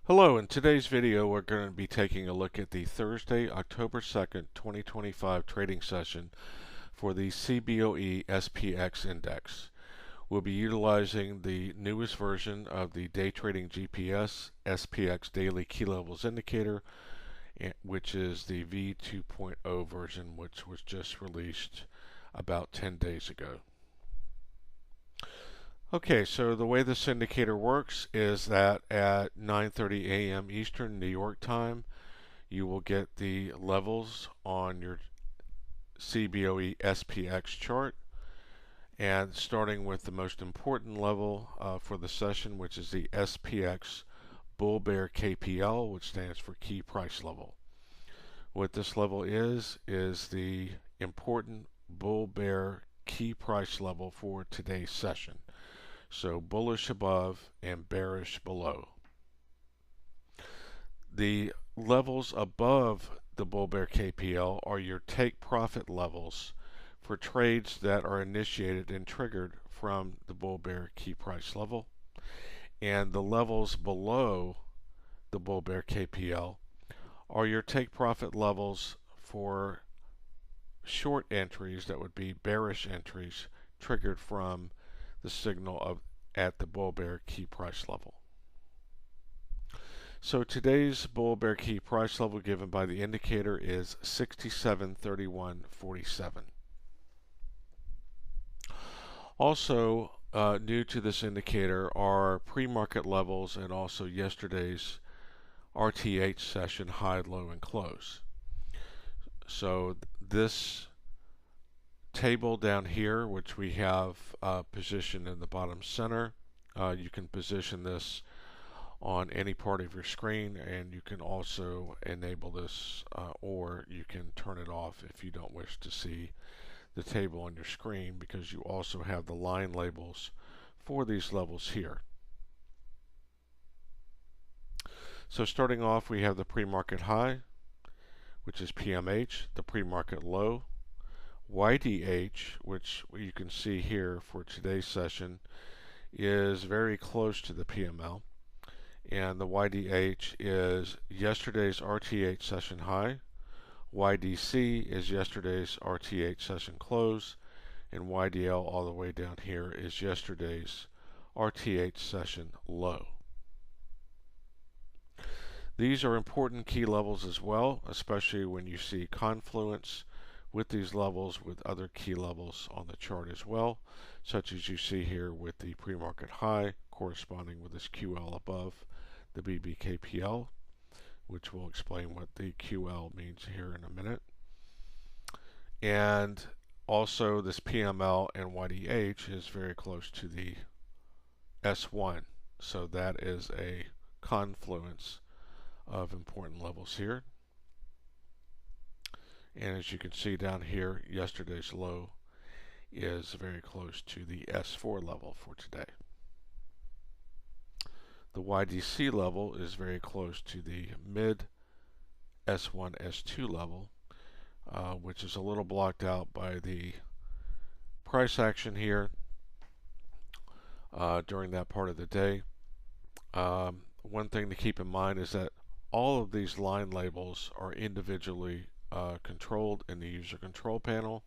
Hello, in today's video we're going to be taking a look at the Thursday, October 2nd, 2025 trading session for the CBOE SPX index. We'll be utilizing the newest version of the day trading GPS SPX Daily Key Levels indicator, which is the V2.0 version, which was just released about 10 days ago. Okay, so the way this indicator works is that at 9:30 a.m. Eastern New York time, you will get the levels on your CBOE SPX chart, and starting with the most important level for the session, which is the SPX Bull Bear KPL, which stands for Key Price Level. What this level is the important Bull Bear Key Price Level for today's session. So bullish above and bearish below. The levels above the bull bear KPL are your take profit levels for trades that are initiated and triggered from the bull bear key price level. And the levels below the bull bear KPL are your take profit levels for short entries that would be bearish entries triggered from the signal at the bull bear key price level. So today's bull bear key price level given by the indicator is 67.3147. Also new to this indicator are pre-market levels and also yesterday's RTH session high, low, and close. So this table down here, which we have positioned in the bottom center, you can position this on any part of your screen, and you can also enable this or you can turn it off if you don't wish to see the table on your screen, because you also have the line labels for these levels here. So starting off, we have the pre-market high, which is PMH, the pre-market low, YDH, which you can see here for today's session, is very close to the PML. And the YDH is yesterday's RTH session high. YDC is yesterday's RTH session close. And YDL all the way down here is yesterday's RTH session low. These are important key levels as well, especially when you see confluence with these levels with other key levels on the chart as well, such as you see here with the pre-market high corresponding with this QL above the BBKPL, which we'll explain what the QL means here in a minute. And also this PML and YDH is very close to the S1, so that is a confluence of important levels here. And as you can see down here, yesterday's low is very close to the S4 level for today. The YDC level is very close to the mid S1, S2 level, which is a little blocked out by the price action here during that part of the day. One thing to keep in mind is that all of these line labels are individually controlled in the user control panel.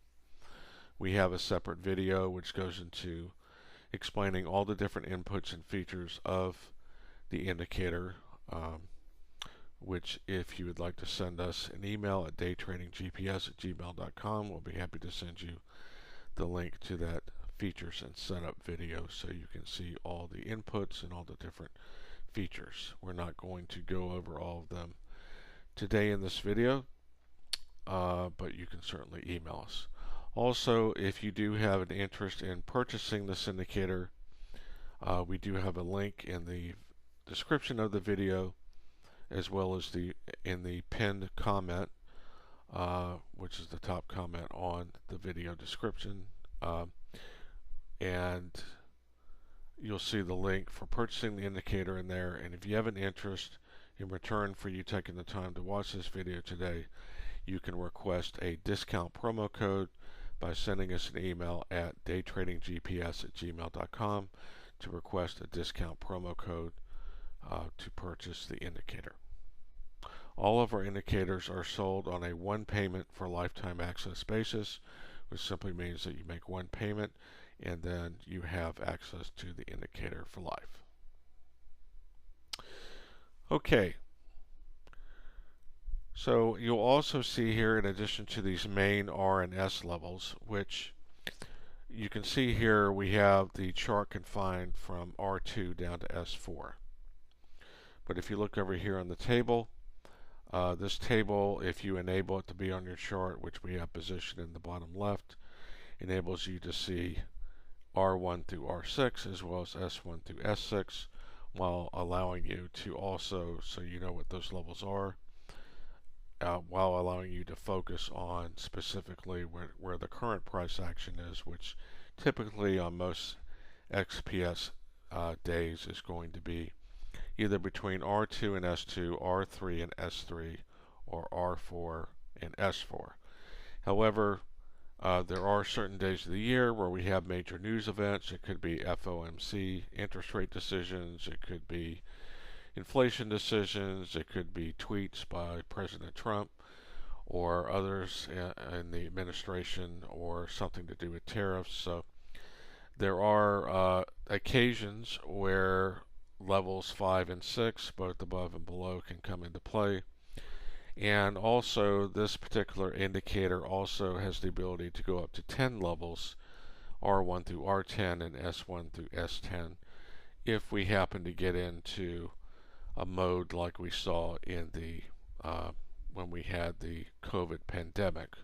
We have a separate video which goes into explaining all the different inputs and features of the indicator, which if you would like to send us an email at daytradinggps@gmail.com, we'll be happy to send you the link to that features and setup video so you can see all the inputs and all the different features. We're not going to go over all of them today in this video, but you can certainly email us. Also, if you do have an interest in purchasing this indicator, we do have a link in the description of the video, as well as in the pinned comment, which is the top comment on the video description, and you'll see the link for purchasing the indicator in there. And if you have an interest, in return for you taking the time to watch this video today, you can request a discount promo code by sending us an email at daytradinggps@gmail.com to request a discount promo code to purchase the indicator. All of our indicators are sold on a one payment for lifetime access basis, which simply means that you make one payment and then you have access to the indicator for life. Okay, so you'll also see here, in addition to these main R and S levels, which you can see here, we have the chart confined from R2 down to S4. But if you look over here on the table, this table, if you enable it to be on your chart, which we have positioned in the bottom left, enables you to see R1 through R6 as well as S1 through S6, while allowing you to also, so you know what those levels are, while allowing you to focus on specifically where the current price action is, which typically on most XPS days is going to be either between R2 and S2, R3 and S3, or R4 and S4. However, there are certain days of the year where we have major news events. It could be FOMC interest rate decisions, it could be inflation decisions, it could be tweets by President Trump or others in the administration, or something to do with tariffs. So there are occasions where levels 5 and 6, both above and below, can come into play. And also, this particular indicator also has the ability to go up to 10 levels, R1 through R10 and S1 through S10, if we happen to get into a mode like we saw in the when we had the COVID pandemic,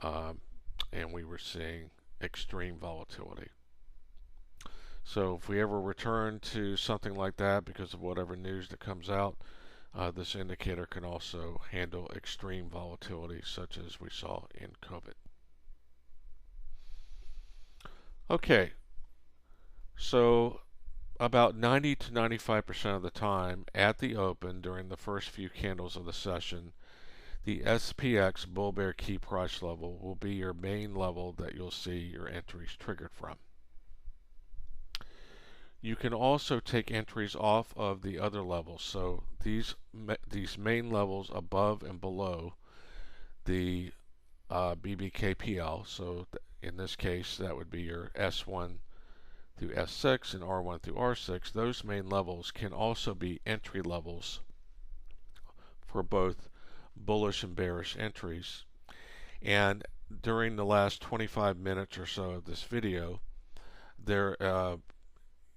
and we were seeing extreme volatility. So if we ever return to something like that because of whatever news that comes out, this indicator can also handle extreme volatility such as we saw in COVID. Okay, so about 90 to 95% of the time at the open during the first few candles of the session, the SPX bull bear key price level will be your main level that you'll see your entries triggered from. You can also take entries off of the other levels. So these main levels above and below the BBKPL. So in this case, that would be your S1 through S6 and R1 through R6. Those main levels can also be entry levels for both bullish and bearish entries. And during the last 25 minutes or so of this video,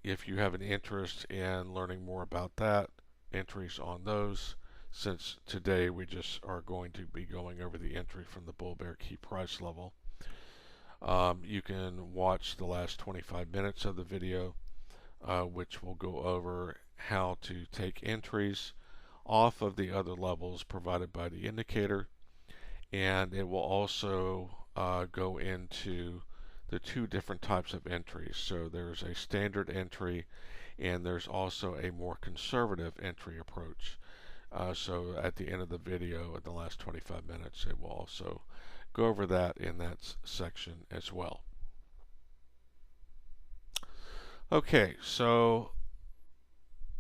if you have an interest in learning more about that, entries on those, since today we just are going to be going over the entry from the bull bear key price level, you can watch the last 25 minutes of the video, which will go over how to take entries off of the other levels provided by the indicator, and it will also go into the two different types of entries. So there's a standard entry and there's also a more conservative entry approach. So at the end of the video, in the last 25 minutes, it will also go over that in that section as well. Okay, so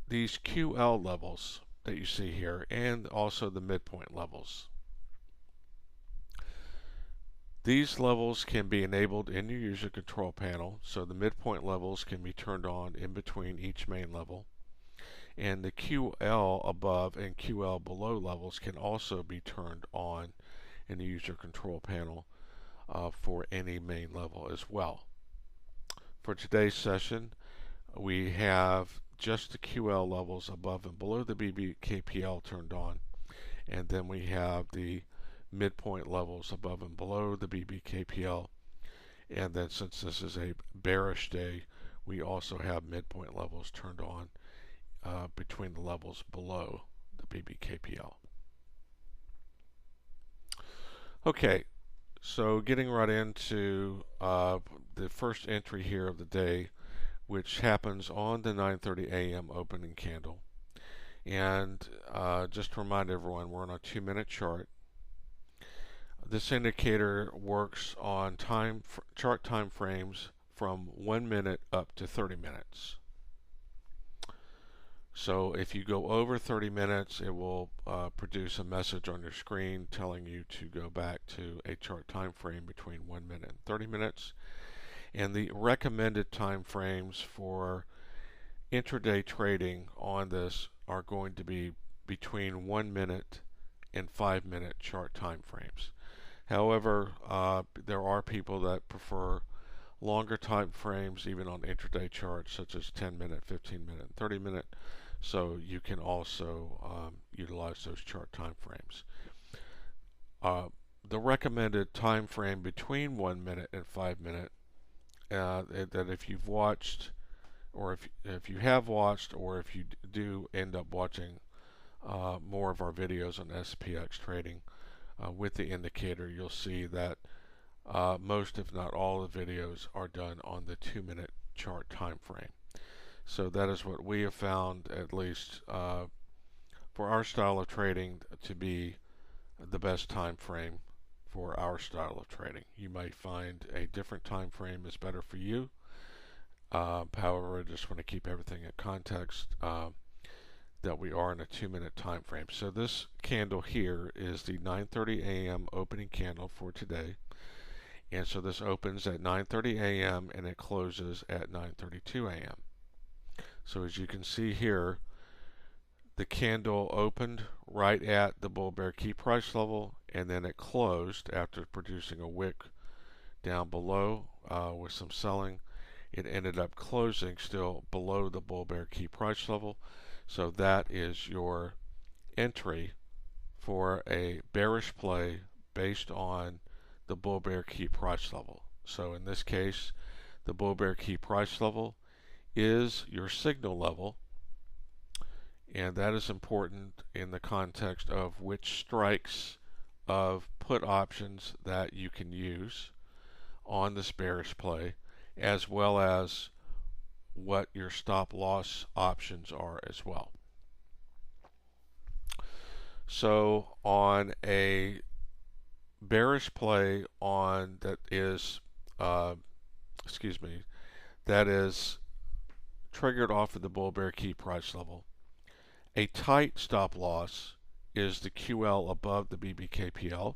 these QL levels that you see here, and also the midpoint levels. These levels can be enabled in your user control panel, so the midpoint levels can be turned on in between each main level. And the QL above and QL below levels can also be turned on in the user control panel for any main level as well. For today's session, we have just the QL levels above and below the BBKPL turned on, and then we have the midpoint levels above and below the BBKPL, and then since this is a bearish day, we also have midpoint levels turned on between the levels below the BBKPL. Okay, so getting right into the first entry here of the day, which happens on the 9:30 a.m. opening candle. And just to remind everyone, we're on a 2-minute chart. This indicator works on chart time frames from 1 minute up to 30 minutes. So if you go over 30 minutes, it will produce a message on your screen telling you to go back to a chart time frame between 1 minute and 30 minutes. And the recommended time frames for intraday trading on this are going to be between 1 minute and 5 minute chart time frames. However, there are people that prefer longer time frames even on intraday charts, such as 10 minute, 15 minute, and 30 minute. So you can also utilize those chart time frames. The recommended time frame between 1 minute and 5 minute, that if you've watched, or if you have watched, or if you do end up watching more of our videos on SPX trading with the indicator, you'll see that most, if not all, of the videos are done on the 2 minute chart time frame. So that is what we have found, at least for our style of trading, to be the best time frame for our style of trading. You might find a different time frame is better for you. However, I just want to keep everything in context that we are in a 2 minute time frame. So this candle here is the 9:30 a.m. opening candle for today. And so this opens at 9:30 a.m. and it closes at 9:32 a.m. So as you can see here, the candle opened right at the bull bear key price level, and then it closed after producing a wick down below with some selling. It ended up closing still below the bull bear key price level. So that is your entry for a bearish play based on the bull bear key price level. So in this case, the bull bear key price level is your signal level, and that is important in the context of which strikes of put options that you can use on this bearish play, as well as what your stop loss options are as well. So on a bearish play on that is triggered off of the bull bear key price level, a tight stop loss is the QL above the BBKPL,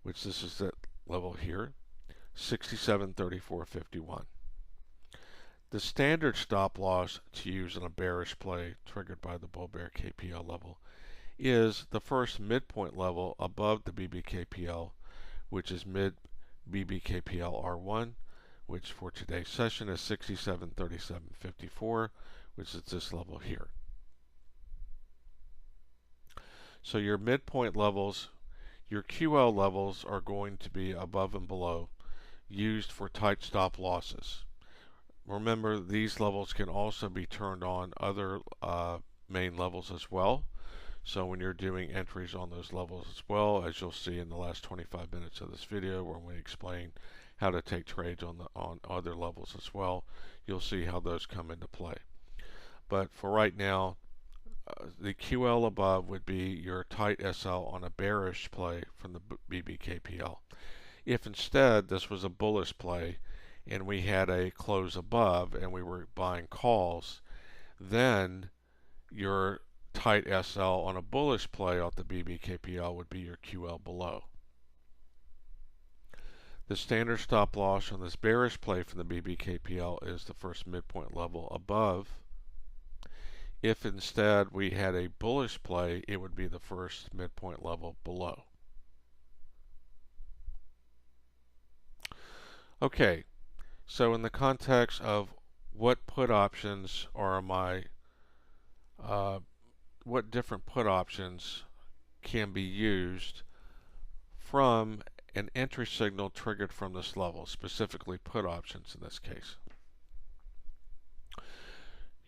which this is that level here, 67.3451. The standard stop loss to use in a bearish play triggered by the bull bear KPL level is the first midpoint level above the BBKPL, which is mid BBKPL R1, which for today's session is 67.3754, which is this level here. So your midpoint levels, your QL levels, are going to be above and below, used for tight stop losses. Remember, these levels can also be turned on other main levels as well. So when you're doing entries on those levels as well, as you'll see in the last 25 minutes of this video, where we explain how to take trades on other levels as well, you'll see how those come into play. But for right now, the QL above would be your tight SL on a bearish play from the BBKPL. If instead this was a bullish play and we had a close above and we were buying calls, then your tight SL on a bullish play off the BBKPL would be your QL below. The standard stop loss on this bearish play from the BBKPL is the first midpoint level above. If instead we had a bullish play, it would be the first midpoint level below. Okay, so in the context of what put options are what different put options can be used from an entry signal triggered from this level, specifically put options in this case.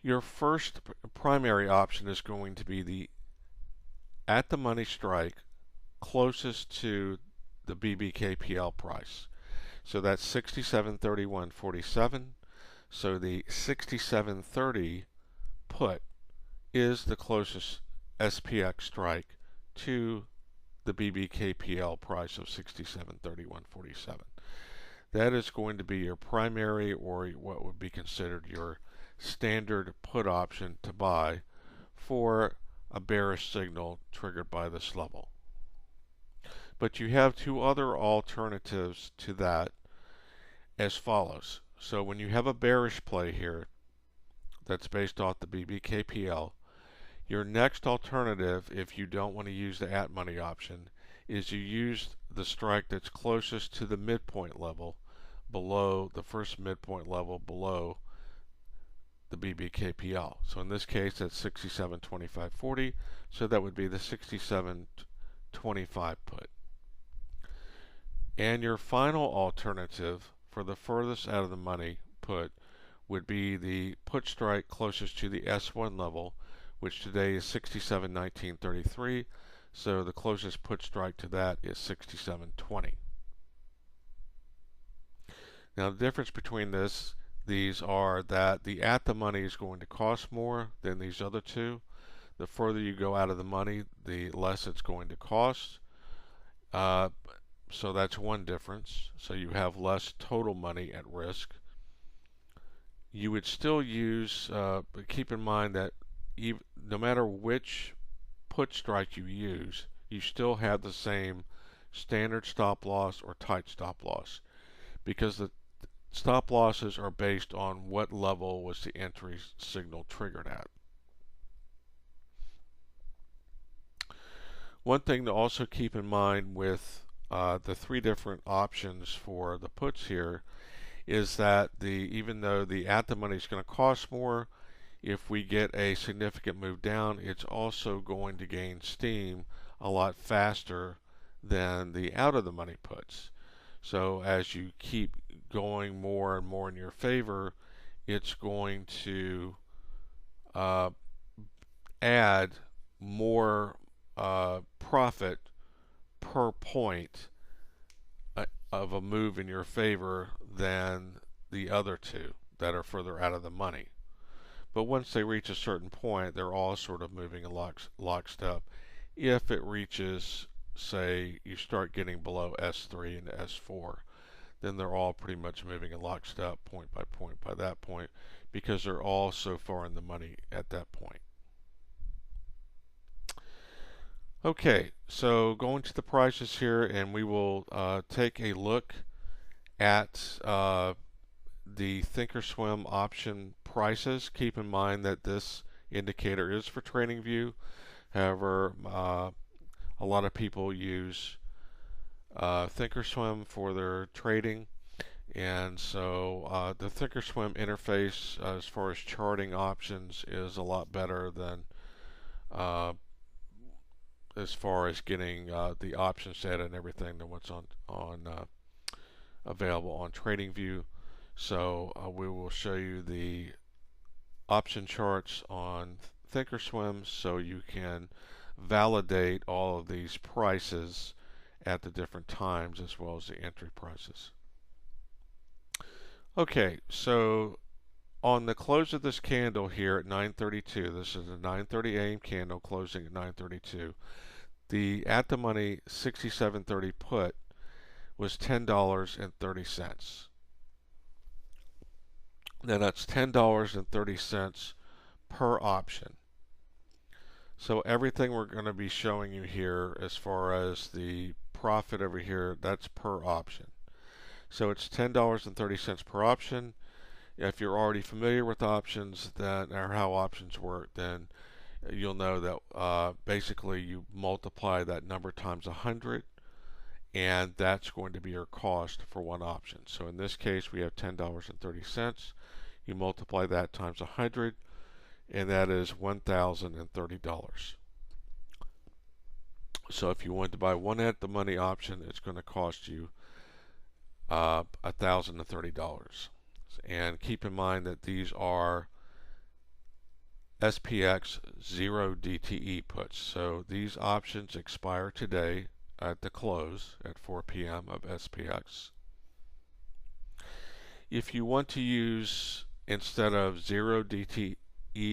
Your first primary option is going to be the at the money strike closest to the BBKPL price. So that's 67.3147. So the 67.30 put is the closest SPX strike to the BBKPL price of 67.3147. That is going to be your primary, or what would be considered your standard put option to buy for a bearish signal triggered by this level. But you have two other alternatives to that as follows. So when you have a bearish play here that's based off the BBKPL, your next alternative, if you don't want to use the at money option, is you use the strike that's closest to the midpoint level below the first midpoint level below the BBKPL. So in this case, that's 67.2540. So that would be the 67.25 put. And your final alternative for the furthest out of the money put would be the put strike closest to the S1 level, which today is 67.1933. So the closest put strike to that is 67.20. Now the difference between these are that the at the money is going to cost more than these other two. The further you go out of the money, the less it's going to cost. So that's one difference. So you have less total money at risk. You would still use, but keep in mind that no matter which put strike you use, you still have the same standard stop loss or tight stop loss, because the stop losses are based on what level was the entry signal triggered at. One thing to also keep in mind with the three different options for the puts here is that even though the at the money is going to cost more, if we get a significant move down, it's also going to gain steam a lot faster than the out of the money puts. So as you keep going more and more in your favor, it's going to add more profit per point of a move in your favor than the other two that are further out of the money. But once they reach a certain point, they're all sort of moving in lockstep. If it reaches, say, you start getting below S3 and S4, then they're all pretty much moving in lockstep point by that point, because they're all so far in the money at that point. Okay, so going to the prices here, and we will take a look at the thinkorswim option prices. Keep in mind that this indicator is for TradingView. However, a lot of people use thinkorswim for their trading, and so the thinkorswim interface as far as charting options is a lot better than as far as getting the options data and everything than what's available on TradingView. So we will show you the option charts on thinkorswim so you can validate all of these prices at the different times as well as the entry prices. Okay, so on the close of this candle here at 9:32, this is a 9:30 a.m. candle closing at 9:32. The at the money 67.30 put was $10.30. Now that's $10.30 per option. So everything we're going to be showing you here as far as the profit over here, that's per option. So it's $10.30 per option. If you're already familiar with options or how options work, then you'll know that basically you multiply that number times 100, and that's going to be your cost for one option. So in this case, we have $10.30. You multiply that times 100, and that is $1,030. So if you want to buy one at the money option, it's going to cost you $1,030. And keep in mind that these are SPX 0DTE puts. So these options expire today at the close at 4 p.m. of SPX. If you want to use, instead of 0DTE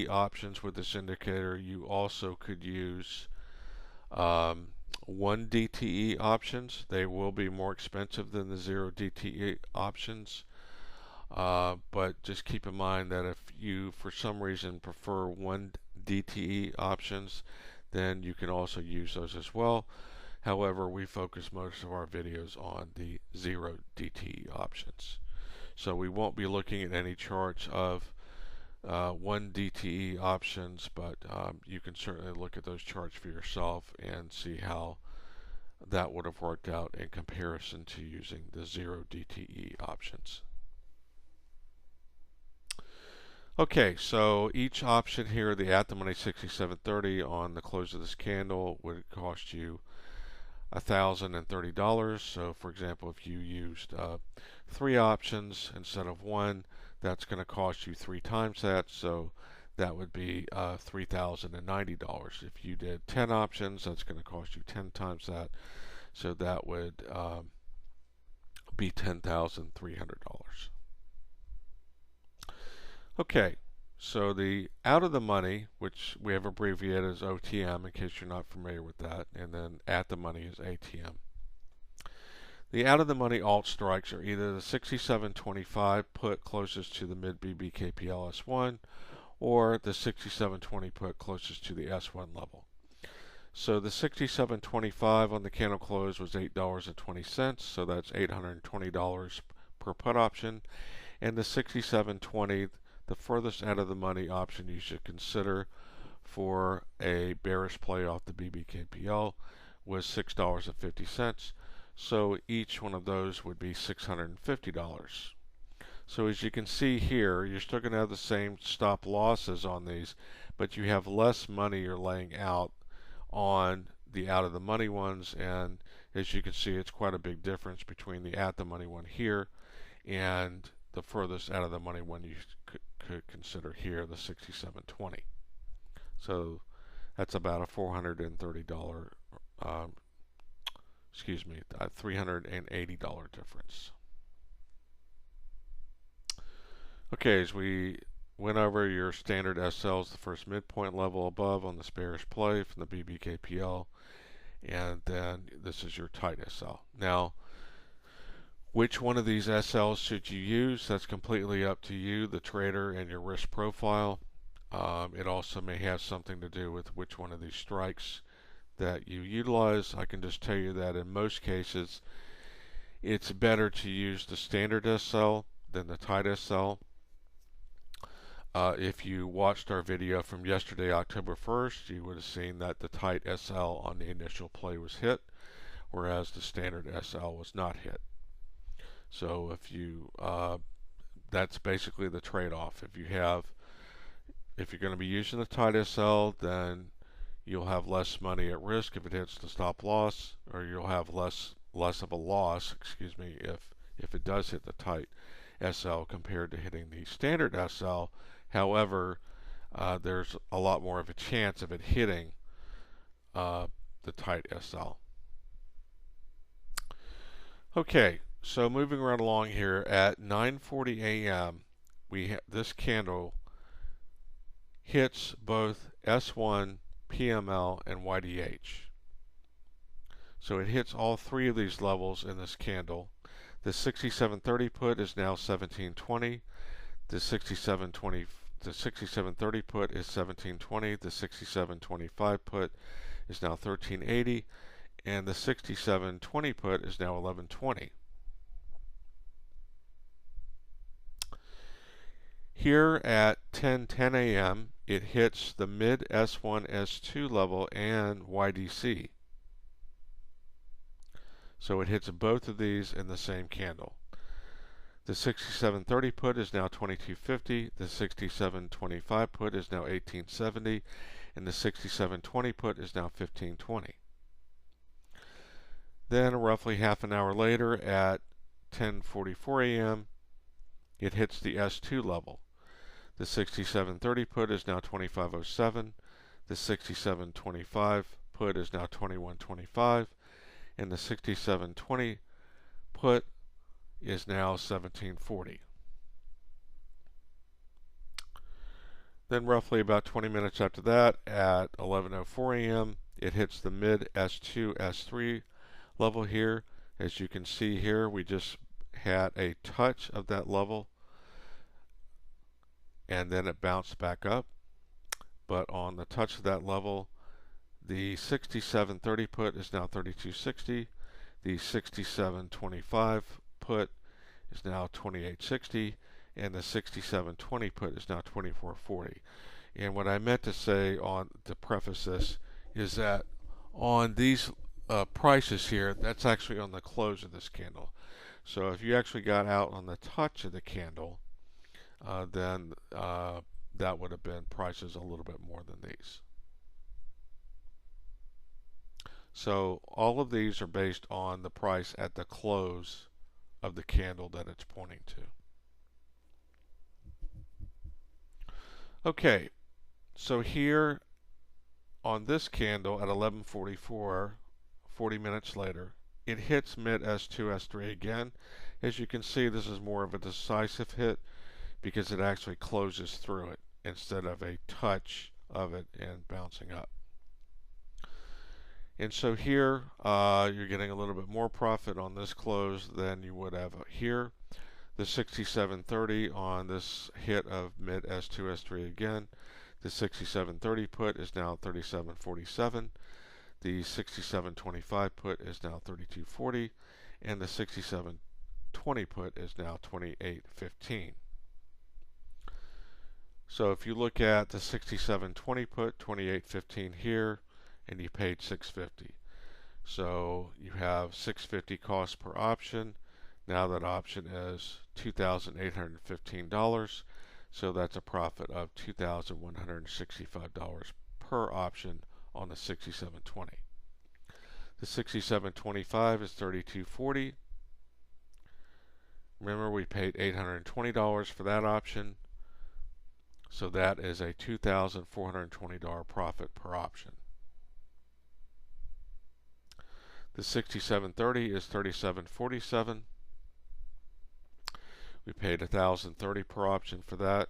options with this indicator, you also could use 1DTE options. They will be more expensive than the 0DTE options. But just keep in mind that if you, for some reason, prefer 1 DTE options, then you can also use those as well. However, we focus most of our videos on the 0 DTE options. So we won't be looking at any charts of 1 DTE options, but you can certainly look at those charts for yourself and see how that would have worked out in comparison to using the 0 DTE options. Okay, so each option here, the at the money 67.30 on the close of this candle would cost you $1,030. So for example, if you used 3 options instead of 1, that's going to cost you 3 times that, so that would be $3,090. If you did 10 options, that's going to cost you 10 times that, so that would be $10,300. Okay, so the out of the money, which we have abbreviated as OTM in case you're not familiar with that, and then at the money is ATM. The out of the money alt strikes are either the 67.25 put closest to the mid BBKPL S1 or the 67.20 put closest to the S1 level. So the 67.25 on the candle close was $8.20, so that's $820 per put option, and the 67.20, the furthest out of the money option you should consider for a bearish play off the BBKPL, was $6.50. So each one of those would be $650. So as you can see here, you're still going to have the same stop losses on these, but you have less money you're laying out on the out of the money ones, and as you can see, it's quite a big difference between the at the money one here and the furthest out of the money one you could consider here, the 67.20. So that's about a $430 $380 difference. Okay, as we went over your standard SLs, the first midpoint level above on this bearish play from the BBKPL, and then this is your tight SL. Now, which one of these SLs should you use? That's completely up to you, the trader, and your risk profile. It also may have something to do with which one of these strikes that you utilize. I can just tell you that in most cases it's better to use the standard SL than the tight SL. If you watched our video from yesterday, October 1st, you would have seen that the tight SL on the initial play was hit, whereas the standard SL was not hit. So if you that's basically the trade-off. If you're going to be using the tight SL, then you'll have less money at risk if it hits the stop loss, or you'll have less of a loss, if it does hit the tight SL compared to hitting the standard SL. However, there's a lot more of a chance of it hitting the tight SL. Okay, so moving right along here, at 9:40 a.m. this candle hits both S1, PML, and YDH. So it hits all 3 of these levels in this candle. The 67.30 put is now 1720. The 67.30 put is 1720. The 67.25 put is now 1380, and the 67.20 put is now 1120. Here at 10:10 a.m. it hits the mid S1, S2 level and YDC. So it hits both of these in the same candle. The 67.30 put is now 2250, the 67.25 put is now 1870, and the 67.20 put is now 1520. Then roughly half an hour later at 10:44 a.m. it hits the S2 level. The 67.30 put is now 2507, the 67.25 put is now 2125, and the 67.20 put is now 1740. Then roughly about 20 minutes after that, at 11:04 a.m., it hits the mid S2, S3 level here. As you can see here, we just had a touch of that level, and then it bounced back up. but on the touch of that level, the 67.30 put is now 32.60. The 67.25 put is now 28.60, and the 67.20 put is now 24.40. And what I meant to say to preface this is that on these prices here, that's actually on the close of this candle. So if you actually got out on the touch of the candle, then that would have been prices a little bit more than these. So all of these are based on the price at the close of the candle that it's pointing to. Okay, so here on this candle at 11:44, 40 minutes later, it hits mid S2, S3 again. As you can see, this is more of a decisive hit because it actually closes through it instead of a touch of it and bouncing up. And so here you're getting a little bit more profit on this close than you would have here. The 67.30 on this hit of mid S2, S3 again. The 67.30 put is now 37.47. The 67.25 put is now 32.40. And the 67.20 put is now 28.15. So if you look at the 67.20 put, 28.15 here, and you paid $6.50. So you have $6.50 cost per option. Now that option is $2,815. So that's a profit of $2,165 per option on the 67.20. The 67.25 is $32.40. Remember, we paid $820 for that option. So that is a $2,420 profit per option. The 67.30 is $37.47. We paid $1,030 per option for that,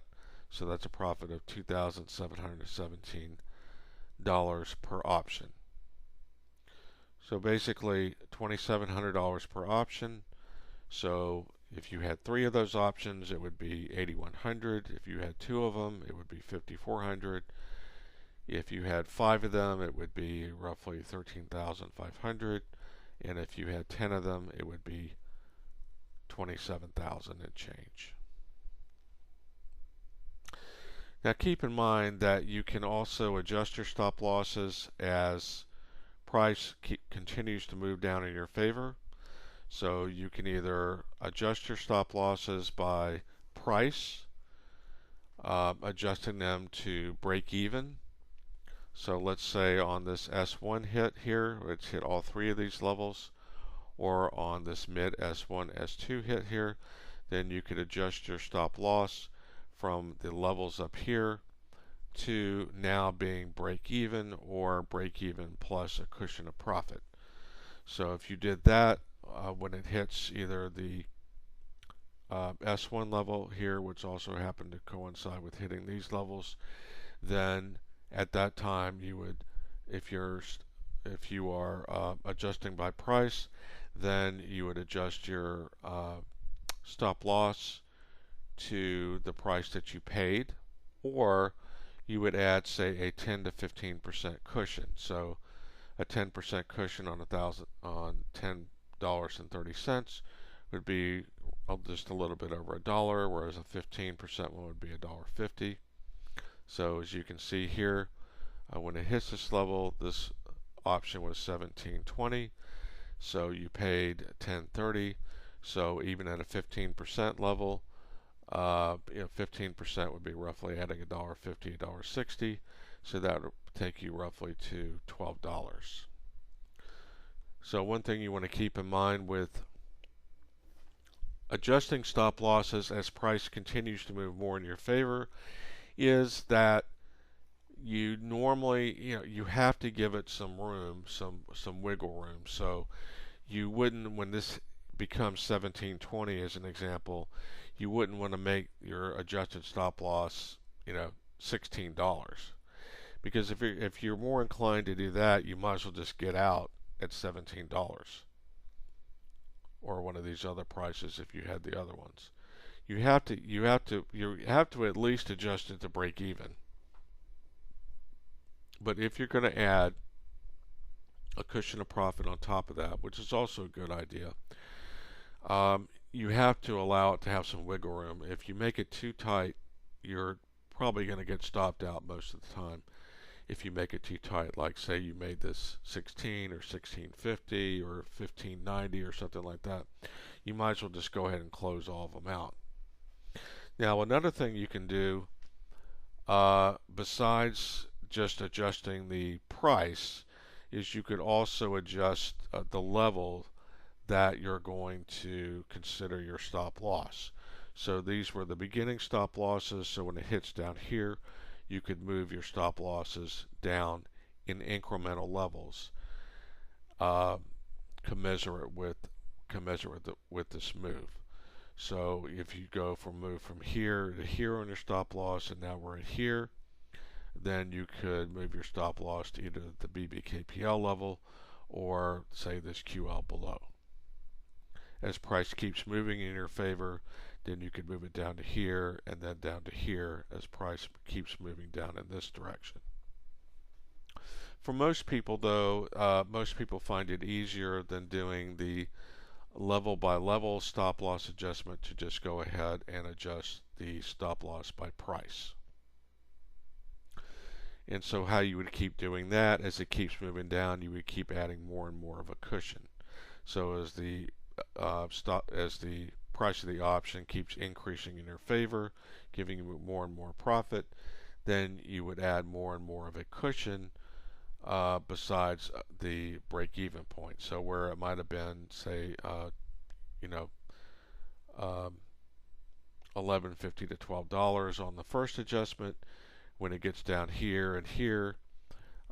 so that's a profit of $2,717 per option. So basically $2,700 per option. So if you had 3 of those options, it would be $8,100. If you had 2 of them, it would be $5,400. If you had 5 of them, it would be roughly $13,500. And if you had 10 of them, it would be $27,000 and change. Now keep in mind that you can also adjust your stop losses as price continues to move down in your favor. So you can either adjust your stop losses by price, adjusting them to break even. So let's say on this S1 hit here, it's hit all 3 of these levels, or on this mid S1, S2 hit here, then you could adjust your stop loss from the levels up here to now being break even or break even plus a cushion of profit. So if you did that when it hits either the S1 level here, which also happened to coincide with hitting these levels, then at that time you would, if you are adjusting by price, then you would adjust your stop loss to the price that you paid, or you would add, say, a 10 to 15% cushion. So a 10% cushion on $10.30 would be just a little bit over $1, whereas a 15% one would be $1.50. So as you can see here, when it hits this level, this option was $17.20. So you paid $10.30. So even at a 15% level, 15% would be roughly adding $1.50, $1.60. So that would take you roughly to $12. So one thing you want to keep in mind with adjusting stop losses as price continues to move more in your favor is that you normally, you have to give it some room, some wiggle room. So you wouldn't, when this becomes $17.20 as an example, you wouldn't want to make your adjusted stop loss, $16. Because if you're more inclined to do that, you might as well just get out at $17 or one of these other prices if you had the other ones. You have to at least adjust it to break even. But if you're going to add a cushion of profit on top of that, which is also a good idea, you have to allow it to have some wiggle room. If you make it too tight, you're probably going to get stopped out most of the time. If you make it too tight, like say you made this 16 or 1650 or 1590 or something like that, you might as well just go ahead and close all of them out. Now, another thing you can do, besides just adjusting the price, is you could also adjust the level that you're going to consider your stop loss. So these were the beginning stop losses, so when it hits down here, you could move your stop losses down in incremental levels, commensurate with this move. So if you go move from here to here on your stop loss, and now we're at here, then you could move your stop loss to either the BBKPL level or say this QL below. As price keeps moving in your favor, then you could move it down to here and then down to here as price keeps moving down in this direction. For most people though, most people find it easier than doing the level by level stop loss adjustment to just go ahead and adjust the stop loss by price. And so how you would keep doing that, as it keeps moving down, you would keep adding more and more of a cushion. So as the price of the option keeps increasing in your favor, giving you more and more profit, then you would add more and more of a cushion besides the break-even point. So where it might have been, say, $11.50 to $12 on the first adjustment, when it gets down here and here,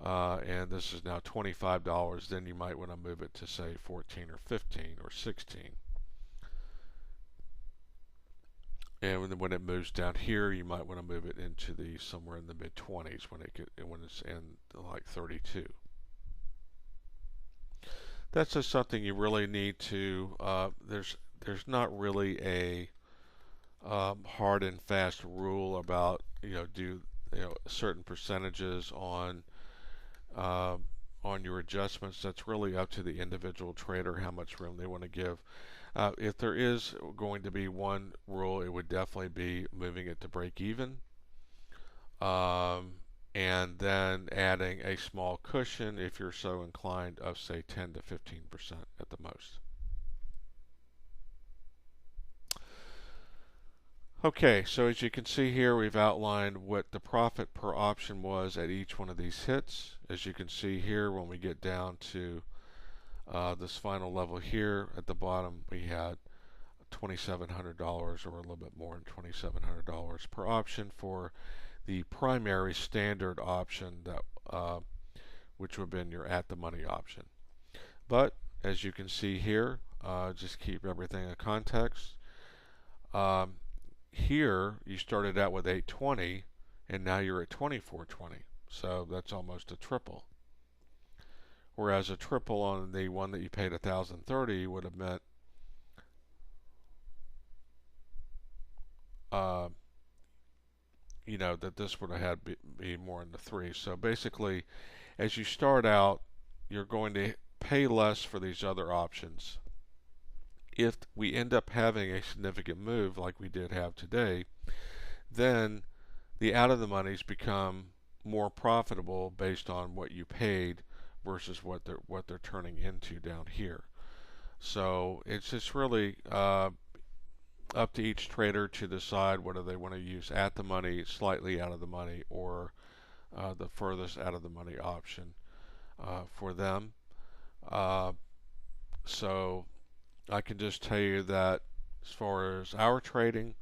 and this is now $25, then you might want to move it to say 14 or 15 or 16. And when it moves down here, you might want to move it into the somewhere in the mid-20s when it's in like 32. That's just something you really need to. There's not really a hard and fast rule about do certain percentages on your adjustments. That's really up to the individual trader how much room they want to give. If there is going to be one rule, it would definitely be moving it to break even, and then adding a small cushion if you're so inclined of say 10 to 15% at the most. Okay, so as you can see here, we've outlined what the profit per option was at each one of these hits. As you can see here, when we get down to this final level here at the bottom, we had $2,700 or a little bit more than $2,700 per option for the primary standard option, that which would have been your at the money option. But as you can see here, just keep everything in context. Here you started out with 820 and now you're at 2420, so that's almost a triple. Whereas a triple on the one that you paid 1,030 would have meant that this would have had be more in the threes. So basically, as you start out, you're going to pay less for these other options. If we end up having a significant move like we did have today, then the out of the monies become more profitable based on what you paid versus what they're turning into down here. So it's just really up to each trader to decide whether they want to use at the money, slightly out of the money, or the furthest out of the money option for them. So I can just tell you that as far as our trading,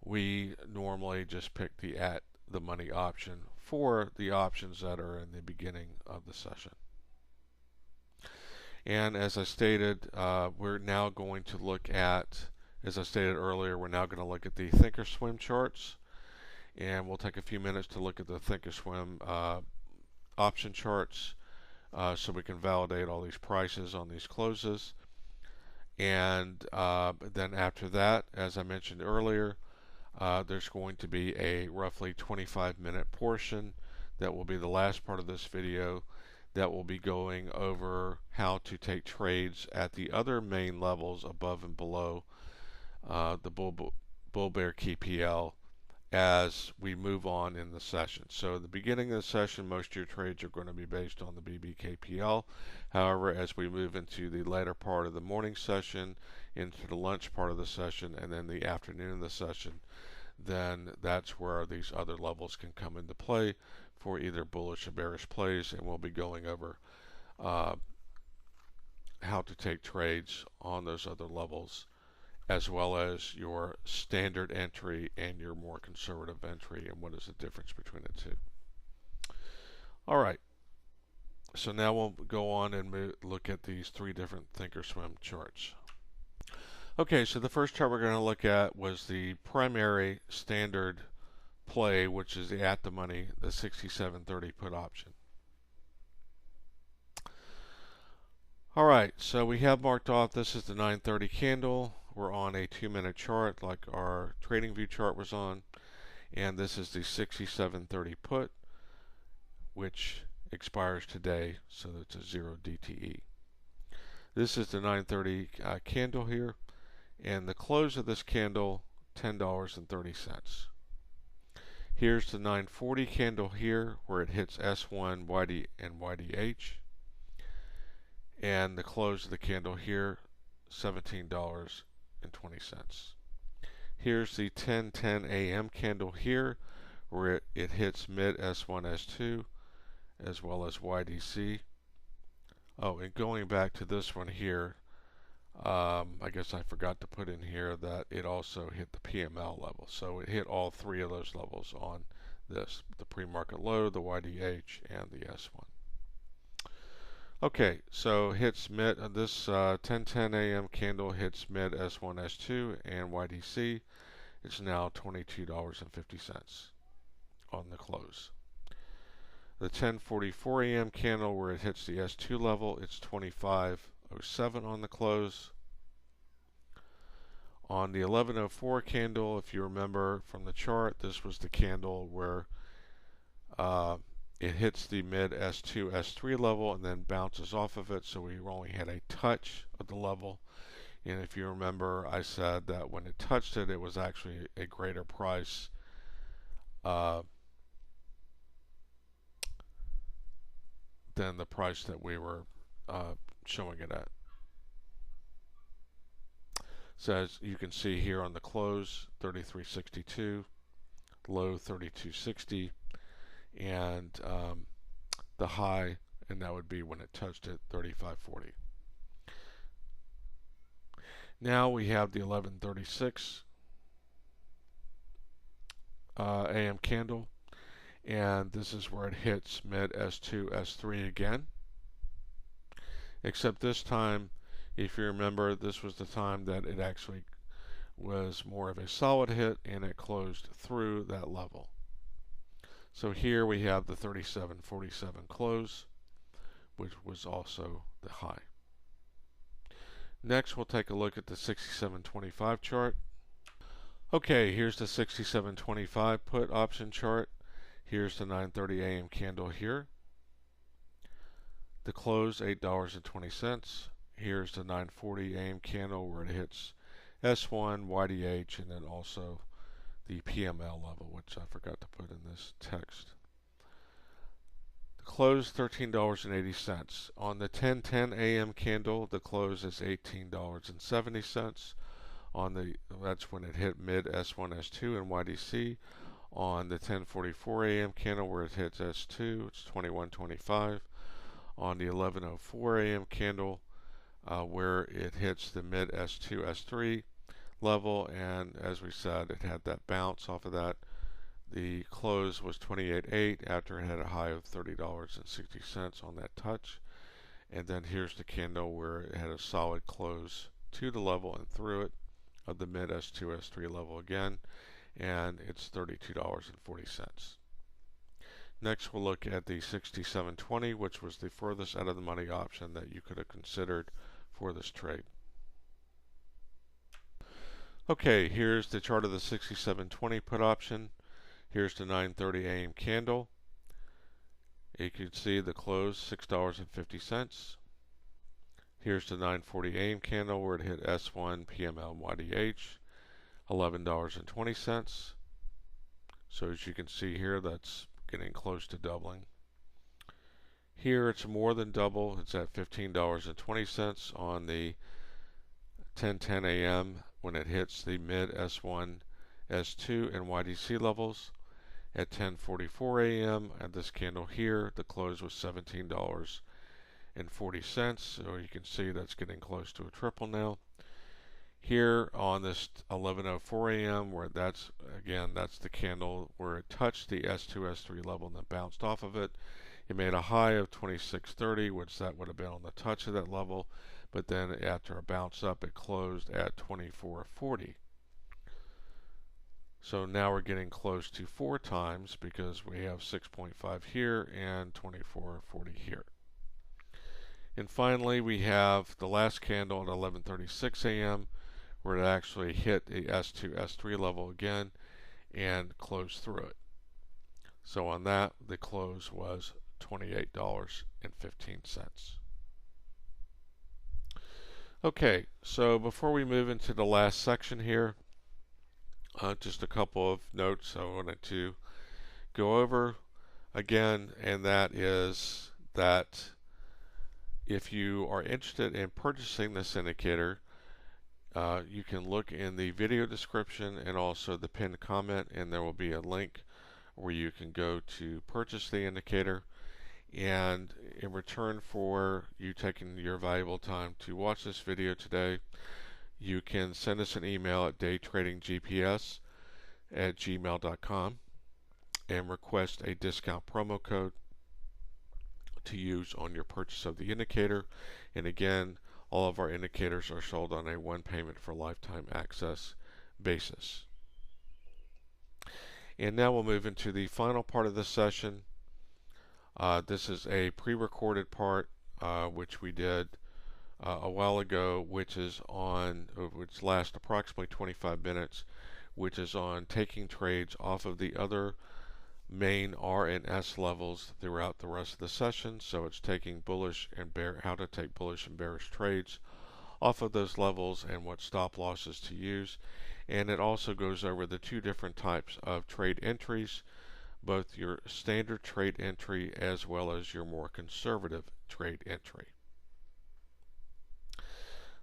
we normally just pick the at the money option for the options that are in the beginning of the session. And as I stated, we're now going to look at, as I stated earlier, we're now going to look at the Thinkorswim charts, and we'll take a few minutes to look at the Thinkorswim option charts so we can validate all these prices on these closes. And then after that, as I mentioned earlier, there's going to be a roughly 25-minute portion that will be the last part of this video, that will be going over how to take trades at the other main levels above and below the bull bear key PL as we move on in the session. So at the beginning of the session, most of your trades are going to be based on the BBKPL. However, as we move into the later part of the morning session, into the lunch part of the session, and then the afternoon of the session, then that's where these other levels can come into play for either bullish or bearish plays, and we'll be going over how to take trades on those other levels, as well as your standard entry and your more conservative entry, and what is the difference between the two. All right, so now we'll go on and look at these three different thinkorswim charts. Okay, so the first chart we're going to look at was the primary standard play, which is the at the money, the 6730 put option. All right, so we have marked off, this is the 930 candle. We're on a 2-minute chart like our trading view chart was on, and this is the 6730 put, which expires today, so it's a 0 DTE. This is the 930 candle here, and the close of this candle, $10.30. Here's the 940 candle here, where it hits S1, YD, and YDH, and the close of the candle here, $17.20. Here's the 10:10 a.m. candle here, where it hits mid S1, S2, as well as YDC. Oh, and going back to this one here, I guess I forgot to put in here that it also hit the PML level. So it hit all three of those levels on this, the pre-market low, the YDH, and the S1. Okay, so hits mid, this 10:10 a.m. candle hits mid S1, S2, and YDC. It's now $22.50 on the close. The 10:44 a.m. candle, where it hits the S2 level, it's $25.07 on the close. On the 11:04 candle, if you remember from the chart, this was the candle where it hits the mid S2, S3 level and then bounces off of it, so we only had a touch of the level. And if you remember, I said that when it touched it, it was actually a greater price than the price that we were showing it at. So as you can see here on the close, 33.62, low 32.60, and the high, and that would be when it touched it, 35.40. Now we have the 11:36 a.m. candle, and this is where it hits mid S2, S3 again, except this time, if you remember, this was the time that it actually was more of a solid hit, and it closed through that level. So here we have the 37.47 close, which was also the high. Next, we'll take a look at the 67.25 chart. Okay, here's the 67.25 put option chart. Here's the 9:30 a.m. candle here. The close, $8.20. Here's the 9:40 a.m. candle, where it hits S1, YDH, and then also the PML level, which I forgot to put in this text. The close, $13.80. On the 10:10 a.m. candle, the close is $18.70. That's when it hit mid S1, S2, and YDC. On the 10:44 a.m. candle, where it hits S2, it's $21.25. On the 11:04 a.m. candle, where it hits the mid S2, S3 level, and as we said, it had that bounce off of that. The close was $28.08 after it had a high of $30.60 on that touch. And then here's the candle where it had a solid close to the level and through it of the mid S2, S3 level again, and it's $32.40. Next, we'll look at the 67.20, which was the furthest out of the money option that you could have considered for this trade. Okay, here's the chart of the 67.20 put option. Here's the 9:30 a.m. candle. You can see the close, $6.50. Here's the 9:40 a.m. candle where it hit S1, PML, and YDH, $11.20. So as you can see here, that's getting close to doubling. Here it's more than double. It's at $15.20 on the 10:10 a.m. when it hits the mid S1, S2, and YDC levels. At 10:44 a.m. at this candle here, the close was $17.40. So you can see that's getting close to a triple now. Here on this 11:04 a.m. where that's the candle where it touched the S2, S3 level and then bounced off of it. It made a high of 26.30, which that would have been on the touch of that level, but then after a bounce up, it closed at 24.40. So now we're getting close to 4 times because we have 6.5 here and 24.40 here. And finally, we have the last candle at 11:36 a.m. where it actually hit the S2, S3 level again and closed through it. So on that, the close was $28.15. Okay, so before we move into the last section here, just a couple of notes I wanted to go over again, and that is that if you are interested in purchasing this indicator, you can look in the video description and also the pinned comment, and there will be a link where you can go to purchase the indicator. And in return for you taking your valuable time to watch this video today, you can send us an email at daytradinggps@gmail.com and request a discount promo code to use on your purchase of the indicator. And again, all of our indicators are sold on a one payment for lifetime access basis. And now we'll move into the final part of this session. This is a pre-recorded part which we did a while ago, which lasts approximately 25 minutes, which is on taking trades off of the other main R and S levels throughout the rest of the session. So it's taking bullish and how to take bullish and bearish trades off of those levels and what stop losses to use. And it also goes over the 2 different types of trade entries, both your standard trade entry as well as your more conservative trade entry.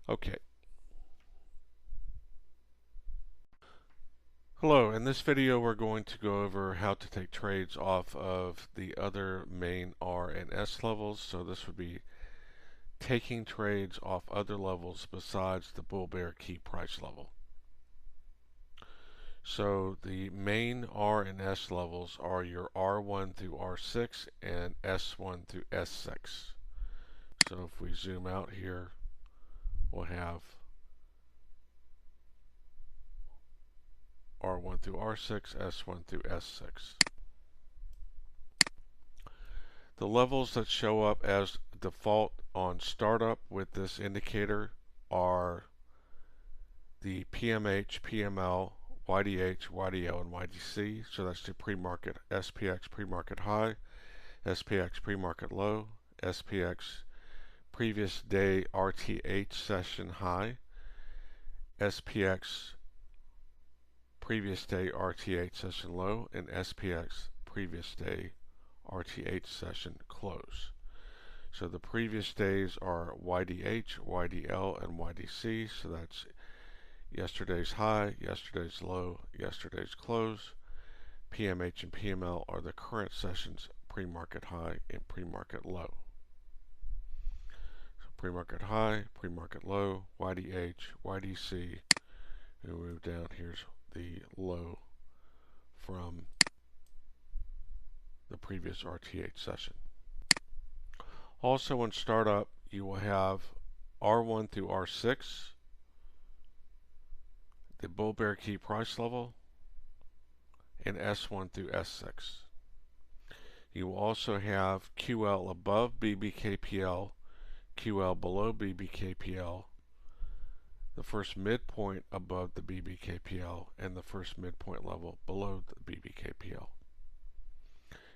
Okay. Hello, in this video we're going to go over how to take trades off of the other main R and S levels. So this would be taking trades off other levels besides the bull bear key price level. So the main R and S levels are your R1 through R6 and S1 through S6. So if we zoom out here, we'll have R1 through R6, S1 through S6. The levels that show up as default on startup with this indicator are the PMH, PML, YDH, YDL, and YDC. So that's the pre-market SPX pre-market high, SPX pre-market low, SPX previous day RTH session high, SPX previous day RTH session low, and SPX previous day RTH session close. So the previous days are YDH, YDL, and YDC. So that's yesterday's high, yesterday's low, yesterday's close. PMH and PML are the current session's pre-market high and pre-market low. So pre-market high, pre-market low, YDH, YDC. And we move down, here's the low from the previous RTH session. Also in startup, you will have R1 through R6, the bull bear key price level, and S1 through S6. You will also have QL above BBKPL, QL below BBKPL, the first midpoint above the BBKPL, and the first midpoint level below the BBKPL.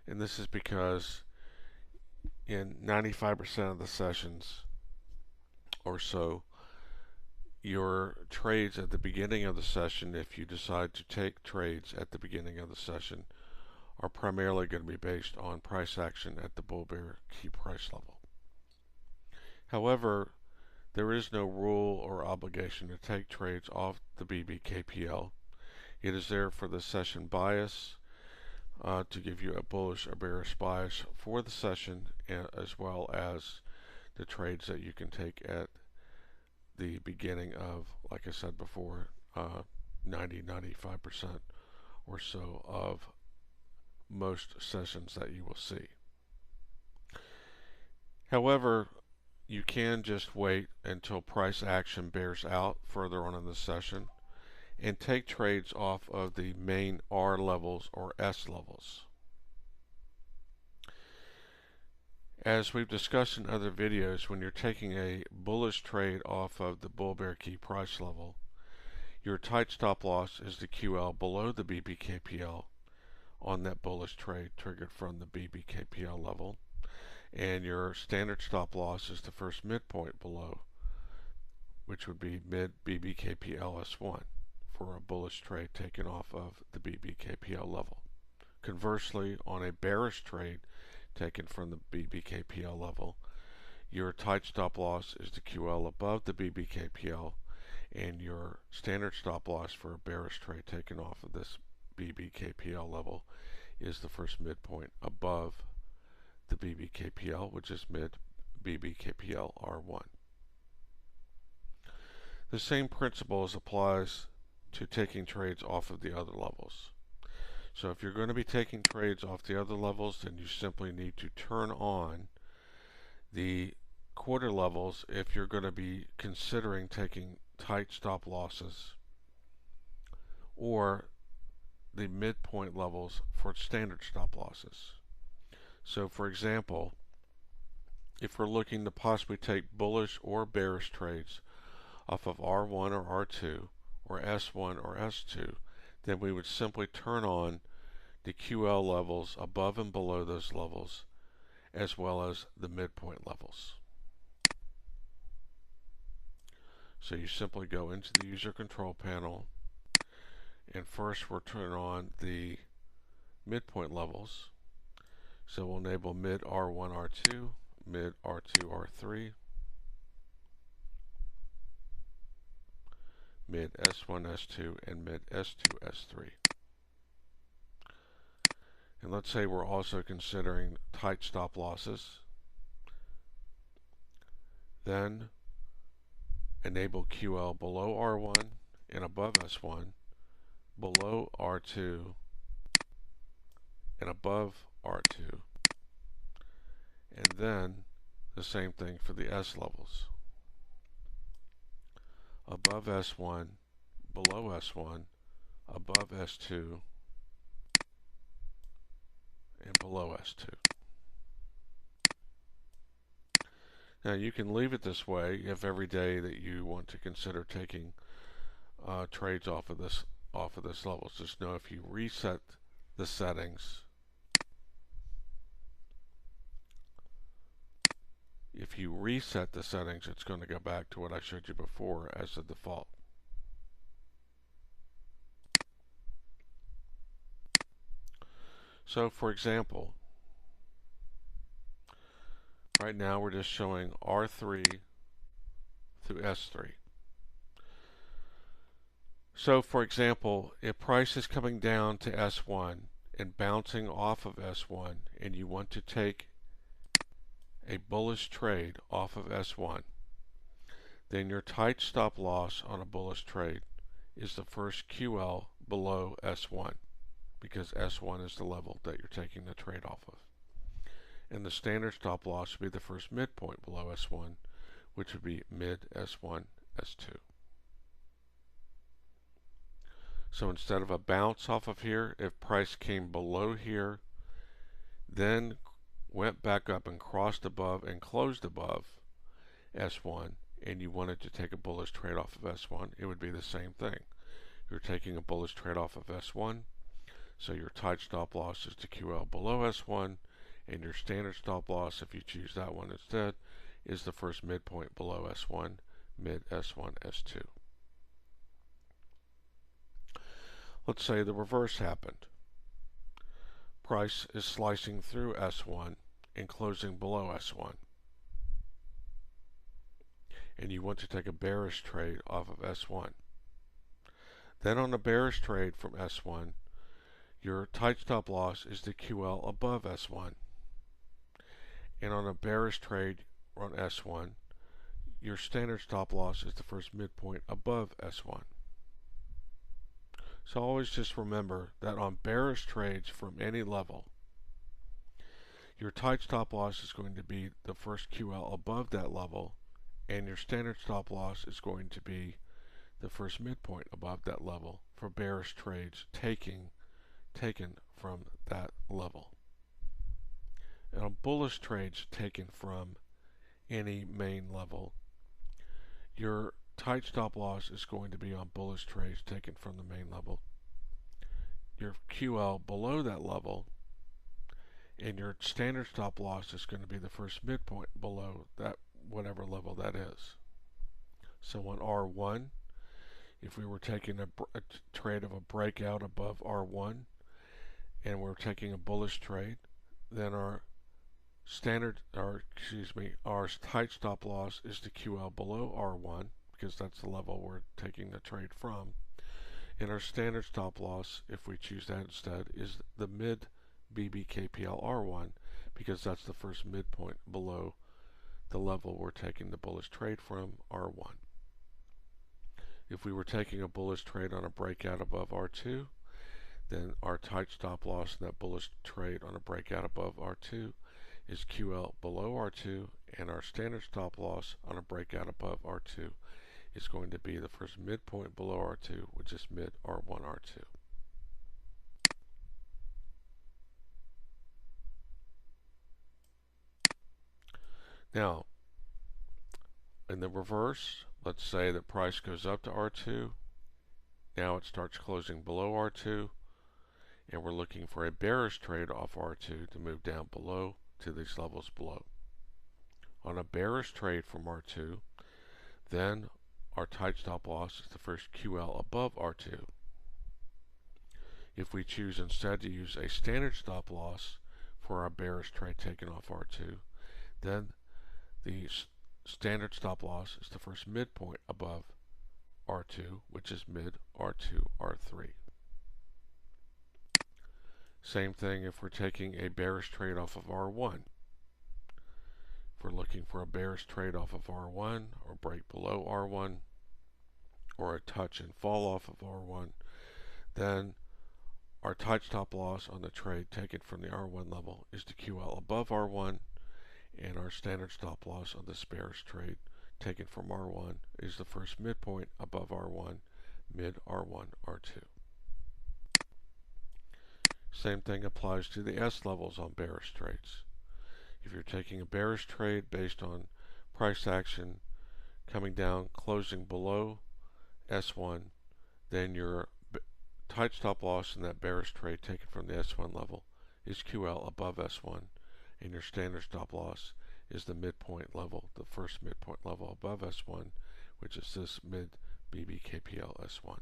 And this is because in 95% of the sessions or so, your trades at the beginning of the session, if you decide to take trades at the beginning of the session, are primarily going to be based on price action at the bull-bear key price level. However, there is no rule or obligation to take trades off the BBKPL. It is there for the session bias, to give you a bullish or bearish bias for the session, as well as the trades that you can take at the beginning of, like I said before, 90-95% or so of most sessions that you will see. However, you can just wait until price action bears out further on in the session and take trades off of the main R levels or S levels. As we've discussed in other videos, when you're taking a bullish trade off of the bull-bear key price level, your tight stop loss is the QL below the BBKPL on that bullish trade triggered from the BBKPL level, and your standard stop loss is the first midpoint below, which would be mid BBKPL S1 for a bullish trade taken off of the BBKPL level. Conversely, on a bearish trade taken from the BBKPL level, your tight stop loss is the QL above the BBKPL, and your standard stop loss for a bearish trade taken off of this BBKPL level is the first midpoint above the BBKPL, which is mid BBKPL R1. The same principles applies to taking trades off of the other levels. So if you're going to be taking trades off the other levels, then you simply need to turn on the quarter levels if you're going to be considering taking tight stop losses, or the midpoint levels for standard stop losses. So for example, if we're looking to possibly take bullish or bearish trades off of R1 or R2 or S1 or S2, then we would simply turn on the QL levels above and below those levels, as well as the midpoint levels. So you simply go into the user control panel, and first we'll turn on the midpoint levels. So we'll enable mid R1, R2, mid R2, R3, mid S1, S2, and mid S2, S3. And let's say we're also considering tight stop losses. Then enable QL below R1 and above S1, below R2 and above R2, and then the same thing for the S levels. Above S1, below S1, above S2, and below S2. Now you can leave it this way if every day that you want to consider taking trades off of this level. Just know if you reset the settings, it's going to go back to what I showed you before as the default. So for example, right now we're just showing R3 through S3. So for example, if price is coming down to S1 and bouncing off of S1, and you want to take a bullish trade off of S1, then your tight stop loss on a bullish trade is the first QL below S1, because S1 is the level that you're taking the trade off of. And the standard stop loss would be the first midpoint below S1, which would be mid S1, S2. So instead of a bounce off of here, if price came below here, then went back up and crossed above and closed above S1, and you wanted to take a bullish trade off of S1, it would be the same thing. You're taking a bullish trade off of S1, so your tight stop loss is to QL below S1, And your standard stop loss, if you choose that one instead, is the first midpoint below S1, mid S1, S2. Let's say the reverse happened. Price is slicing through S1 and closing below S1. And you want to take a bearish trade off of S1. Then on a bearish trade from S1, your tight stop loss is the QL above S1. And on a bearish trade on S1, your standard stop loss is the first midpoint above S1. So always just remember that on bearish trades from any level, your tight stop loss is going to be the first QL above that level, and your standard stop loss is going to be the first midpoint above that level for bearish trades taken from that level. And on bullish trades taken from any main level, your tight stop loss is going to be on bullish trades taken from the main level, your QL below that level, and your standard stop loss is going to be the first midpoint below that, whatever level that is. So on R1, if we were taking a trade of a breakout above R1 and we're taking a bullish trade, then our tight stop loss is the QL below R1, because that's the level we're taking the trade from. And our standard stop loss, if we choose that instead, is the mid BBKPL R1, because that's the first midpoint below the level we're taking the bullish trade from, R1. If we were taking a bullish trade on a breakout above R2, then our tight stop loss in that bullish trade on a breakout above R2 is QL below R2, and our standard stop loss on a breakout above R2 is going to be the first midpoint below R2, which is mid R1, R2. Now, in the reverse, let's say that price goes up to R2, now it starts closing below R2, and we're looking for a bearish trade off R2 to move down below to these levels below. On a bearish trade from R2, then our tight stop loss is the first QL above R2. If we choose instead to use a standard stop loss for our bearish trade taken off R2, then the standard stop loss is the first midpoint above R2, which is mid R2, R3. Same thing if we're taking a bearish trade off of R1. If we're looking for a bearish trade off of R1 or break below R1 or a touch and fall off of R1, then our tight stop loss on the trade taken from the R1 level is the QL above R1, and our standard stop loss on this bearish trade taken from R1 is the first midpoint above R1, mid R1, R2. Same thing applies to the S levels on bearish trades. If you're taking a bearish trade based on price action coming down, closing below S1, then your tight stop loss in that bearish trade taken from the S1 level is QL above S1, and your standard stop loss is the midpoint level, the first midpoint level above S1, which is this mid BBKPL S1.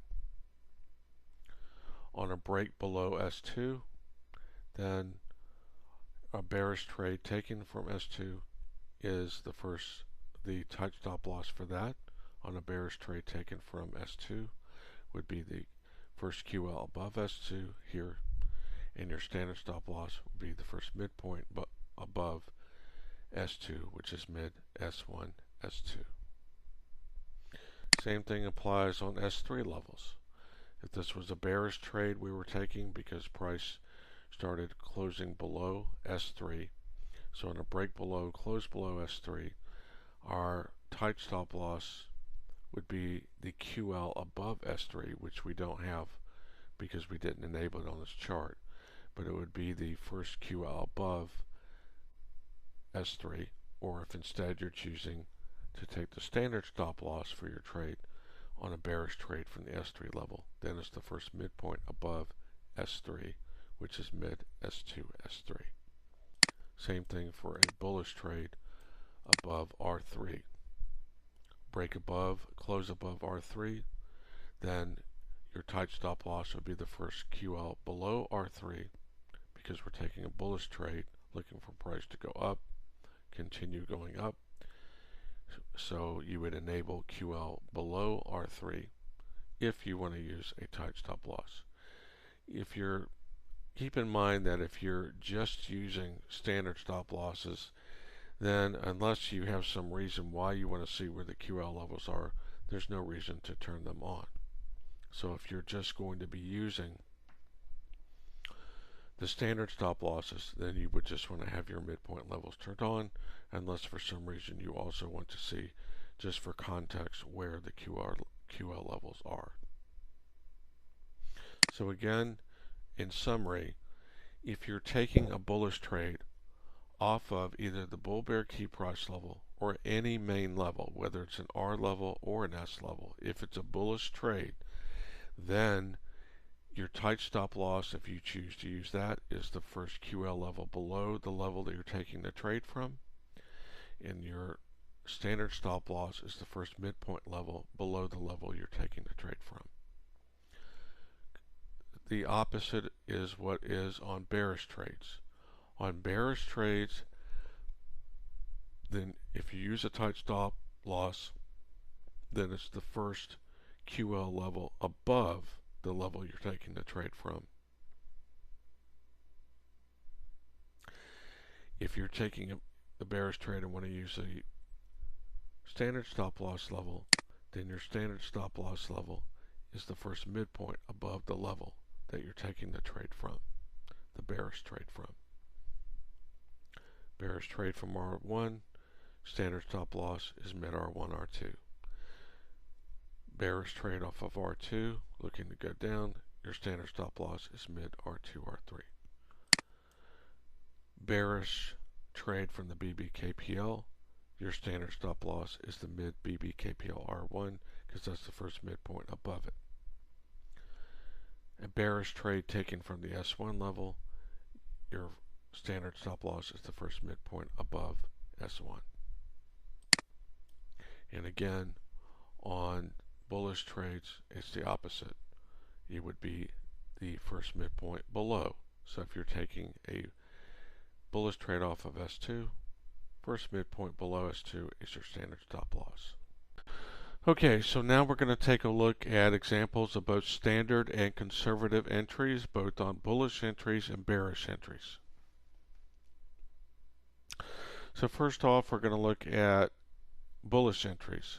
On a break below S2, then a bearish trade taken from S2 is the tight stop loss for that. On a bearish trade taken from S2 would be the first QL above S2 here, and your standard stop loss would be the first midpoint above S2, which is mid S1, S2. Same thing applies on S3 levels. If this was a bearish trade we were taking because price started closing below S3, so on a break below, close below S3, our tight stop loss would be the QL above S3, which we don't have because we didn't enable it on this chart, but it would be the first QL above S3, or if instead you're choosing to take the standard stop loss for your trade on a bearish trade from the S3 level, then it's the first midpoint above S3, which is mid S2, S3. Same thing for a bullish trade above R3. Break above, close above R3, then your tight stop loss would be the first QL below R3 because we're taking a bullish trade looking for price to go up, continue going up. So you would enable QL below R3 if you want to use a tight stop loss. Keep in mind that if you're just using standard stop losses, then unless you have some reason why you want to see where the QL levels are, there's no reason to turn them on. So if you're just going to be using the standard stop losses, then you would just want to have your midpoint levels turned on, unless for some reason you also want to see, just for context, where the QL levels are. So again, in summary, if you're taking a bullish trade off of either the bull bear key price level or any main level, whether it's an R level or an S level, if it's a bullish trade, then your tight stop loss, if you choose to use that, is the first QL level below the level that you're taking the trade from, and your standard stop loss is the first midpoint level below the level you're taking the trade from. The opposite is what is on bearish trades. On bearish trades, then if you use a tight stop loss, then it's the first QL level above the level you're taking the trade from. If you're taking a bearish trade and want to use a standard stop loss level, then your standard stop loss level is the first midpoint above the level that you're taking the trade from, the bearish trade from. Bearish trade from R1, standard stop loss is mid R1, R2. Bearish trade off of R2, looking to go down, your standard stop loss is mid R2, R3. Bearish trade from the BBKPL, your standard stop loss is the mid BBKPL R1 because that's the first midpoint above it. A bearish trade taken from the S1 level, your standard stop loss is the first midpoint above S1. And again, on bullish trades, it's the opposite. It would be the first midpoint below. So if you're taking a bullish trade off of S2, first midpoint below S2 is your standard stop loss. Okay, so now we're going to take a look at examples of both standard and conservative entries, both on bullish entries and bearish entries. So first off, we're going to look at bullish entries.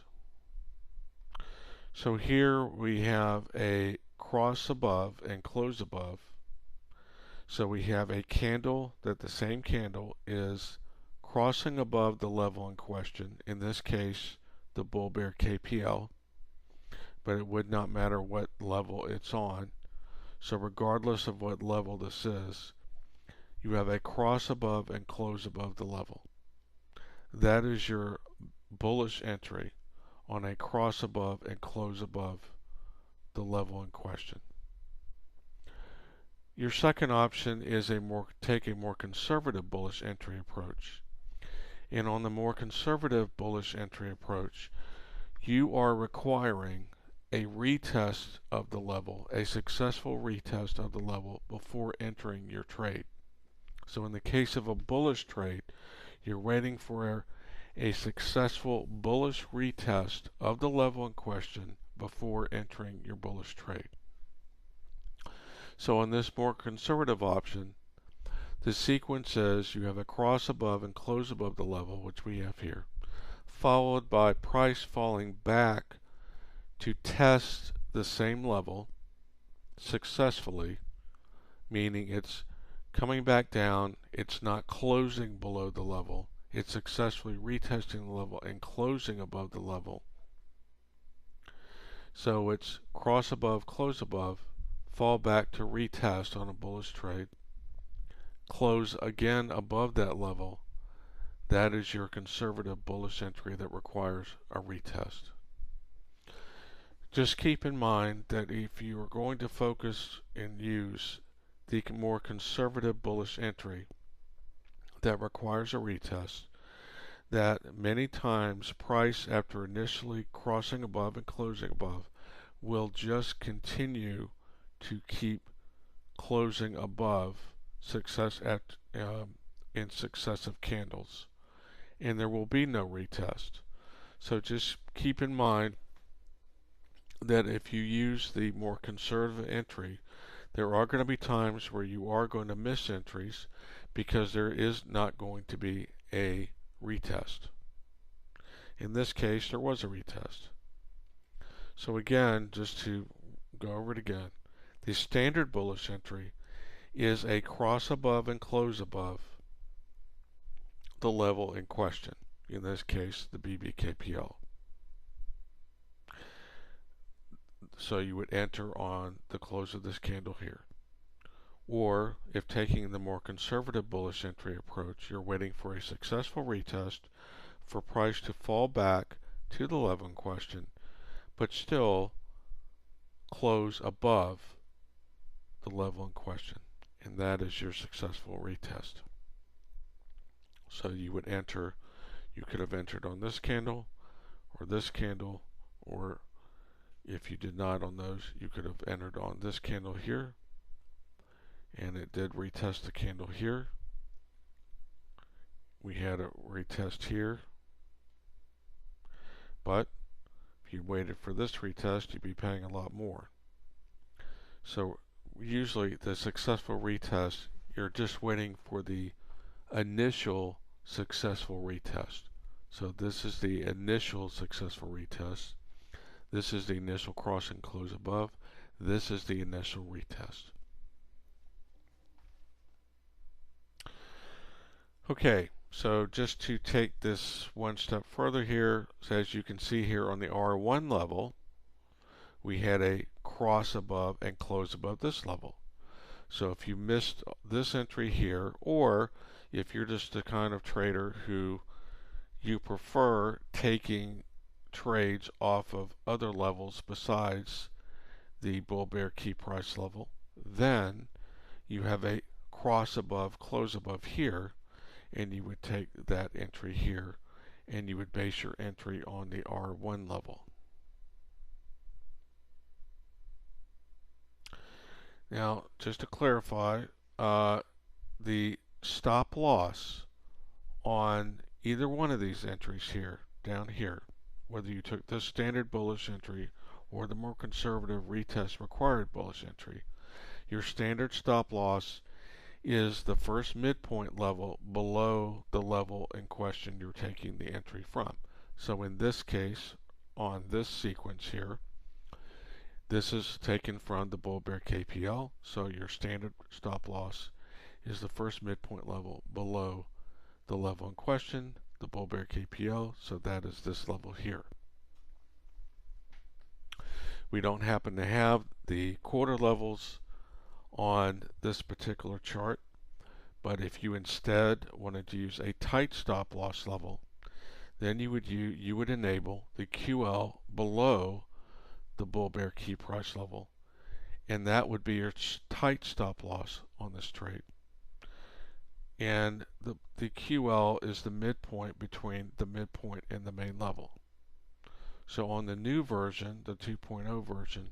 So here we have a cross above and close above. So we have a candle that the same candle is crossing above the level in question, in this case the bull bear KPL, but it would not matter what level it's on. So regardless of what level this is, you have a cross above and close above the level. That is your bullish entry on a cross above and close above the level in question. Your second option is take a more conservative bullish entry approach. And on the more conservative bullish entry approach, you are requiring a retest of the level, a successful retest of the level before entering your trade. So in the case of a bullish trade, you're waiting for a successful bullish retest of the level in question before entering your bullish trade. So on this more conservative option, the sequence is you have a cross above and close above the level, which we have here, followed by price falling back to test the same level successfully, meaning it's coming back down, it's not closing below the level, it's successfully retesting the level and closing above the level. So it's cross above, close above, fall back to retest on a bullish trade, close again above that level. That is your conservative bullish entry that requires a retest. Just keep in mind that if you are going to focus and use the more conservative bullish entry, that requires a retest, that many times price after initially crossing above and closing above will just continue to keep closing above in successive candles, and there will be no retest. So just keep in mind that if you use the more conservative entry, there are going to be times where you are going to miss entries because there is not going to be a retest. In this case, there was a retest. So again, just to go over it again, the standard bullish entry is a cross above and close above the level in question, in this case the BBKPL. So you would enter on the close of this candle here. Or if taking the more conservative bullish entry approach, you're waiting for a successful retest for price to fall back to the level in question, but still close above the level in question, and that is your successful retest. So you would enter, you could have entered on this candle, or if you did not on those, you could have entered on this candle here, and it did retest the candle here. We had a retest here, but if you waited for this retest, you'd be paying a lot more. So usually the successful retest, you're just waiting for the initial successful retest. So this is the initial successful retest. This is the initial cross and close above. This is the initial retest. Okay, so just to take this one step further here, so as you can see here on the R1 level, we had a cross above and close above this level. So if you missed this entry here, or if you're just the kind of trader who you prefer taking trades off of other levels besides the bull bear key price level, then you have a cross above, close above here, and you would take that entry here, and you would base your entry on the R1 level. Now, just to clarify, the stop loss on either one of these entries here, down here, whether you took this standard bullish entry or the more conservative retest required bullish entry, your standard stop loss is the first midpoint level below the level in question you're taking the entry from. So in this case, on this sequence here, this is taken from the bull bear KPL, so your standard stop loss is the first midpoint level below the level in question, the bull bear KPL, so that is this level here. We don't happen to have the quarter levels on this particular chart, but if you instead wanted to use a tight stop loss level, then you would enable the QL below the bull bear key price level, and that would be your tight stop loss on this trade. And the QL is the midpoint between the midpoint and the main level. So on the new version, the 2.0 version,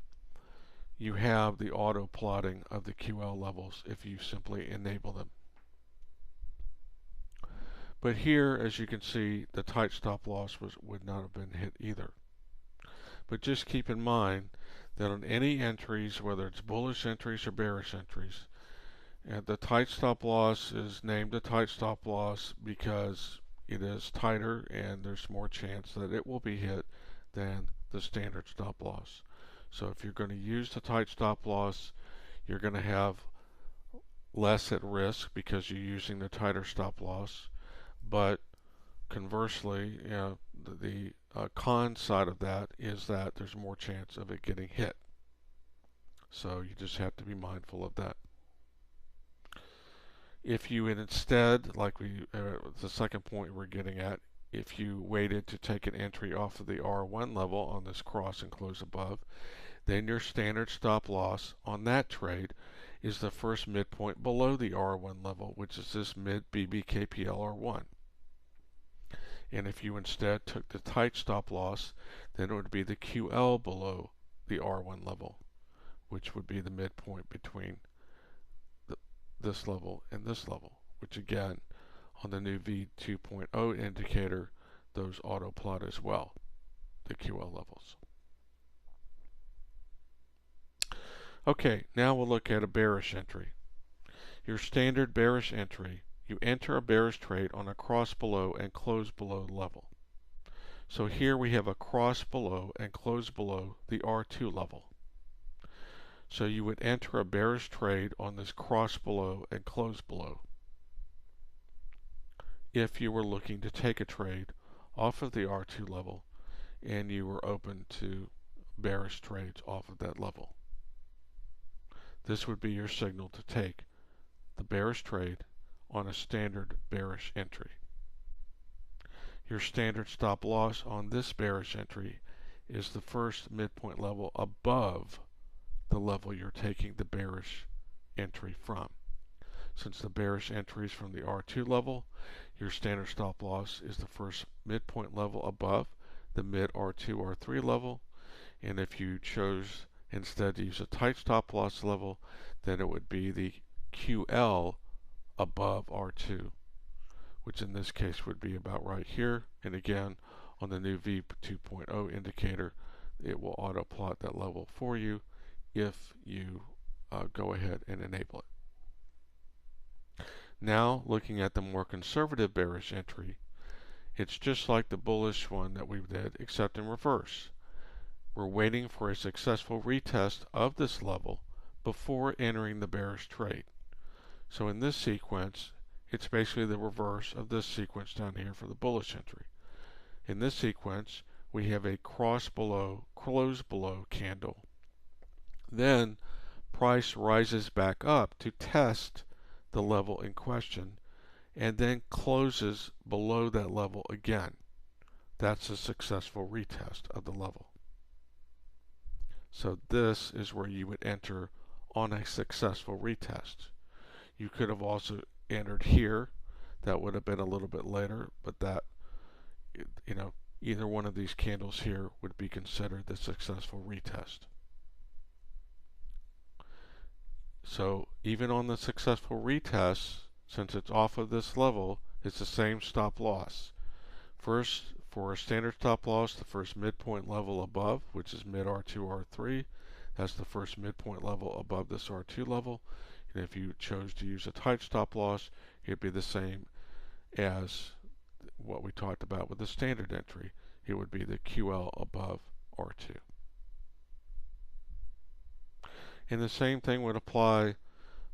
you have the auto plotting of the QL levels if you simply enable them. But here, as you can see, the tight stop loss would not have been hit either. But just keep in mind that on any entries, whether it's bullish entries or bearish entries, the tight stop loss is named a tight stop loss because it is tighter and there's more chance that it will be hit than the standard stop loss. So if you're going to use the tight stop loss, you're going to have less at risk because you're using the tighter stop loss. But conversely, the con side of that is that there's more chance of it getting hit. So you just have to be mindful of that. If you instead, like the second point we're getting at, if you waited to take an entry off of the R1 level on this cross and close above, then your standard stop loss on that trade is the first midpoint below the R1 level, which is this mid BBKPL R1. And if you instead took the tight stop loss, then it would be the QL below the R1 level, which would be the midpoint between this level and this level, which again, on the new V2.0 indicator, those auto plot as well, the QL levels. Okay, now we'll look at a bearish entry. Your standard bearish entry, you enter a bearish trade on a cross below and close below level. So here we have a cross below and close below the R2 level. So you would enter a bearish trade on this cross below and close below if you were looking to take a trade off of the R2 level and you were open to bearish trades off of that level. This would be your signal to take the bearish trade on a standard bearish entry. Your standard stop loss on this bearish entry is the first midpoint level above the level you're taking the bearish entry from. Since the bearish entry is from the R2 level, your standard stop loss is the first midpoint level above the mid R2, R3 level. And if you chose instead to use a tight stop loss level, then it would be the QL above R2, which in this case would be about right here. And again, on the new V2.0 indicator, it will auto plot that level for you if you go ahead and enable it. Now, looking at the more conservative bearish entry, it's just like the bullish one that we did, except in reverse. We're waiting for a successful retest of this level before entering the bearish trade. So in this sequence, it's basically the reverse of this sequence down here for the bullish entry. In this sequence, we have a cross below, close below candle. Then price rises back up to test the level in question and then closes below that level again. That's a successful retest of the level. So this is where you would enter on a successful retest. You could have also entered here. That would have been a little bit later, but that, either one of these candles here would be considered the successful retest. So even on the successful retest, since it's off of this level, it's the same stop loss. First, for a standard stop loss, the first midpoint level above, which is mid R2, R3, that's the first midpoint level above this R2 level. And if you chose to use a tight stop loss, it'd be the same as what we talked about with the standard entry. It would be the QL above R2. And the same thing would apply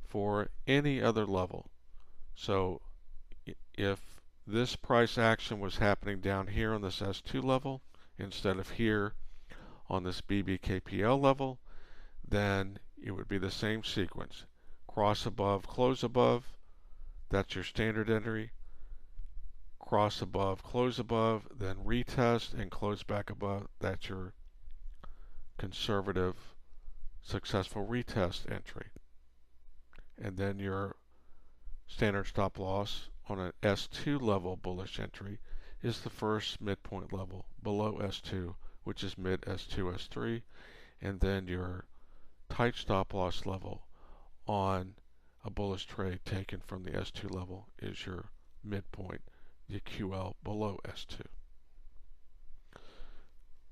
for any other level. So if this price action was happening down here on this S2 level instead of here on this BBKPL level, then it would be the same sequence. Cross above, close above, that's your standard entry. Cross above, close above, then retest and close back above, that's your conservative successful retest entry. And then your standard stop loss on an S2 level bullish entry is the first midpoint level below S2, which is mid S2, S3, and then your tight stop loss level on a bullish trade taken from the S2 level is your midpoint, the QL below S2.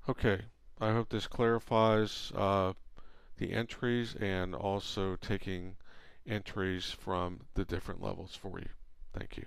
Okay, I hope this clarifies the entries and also taking entries from the different levels for you. Thank you.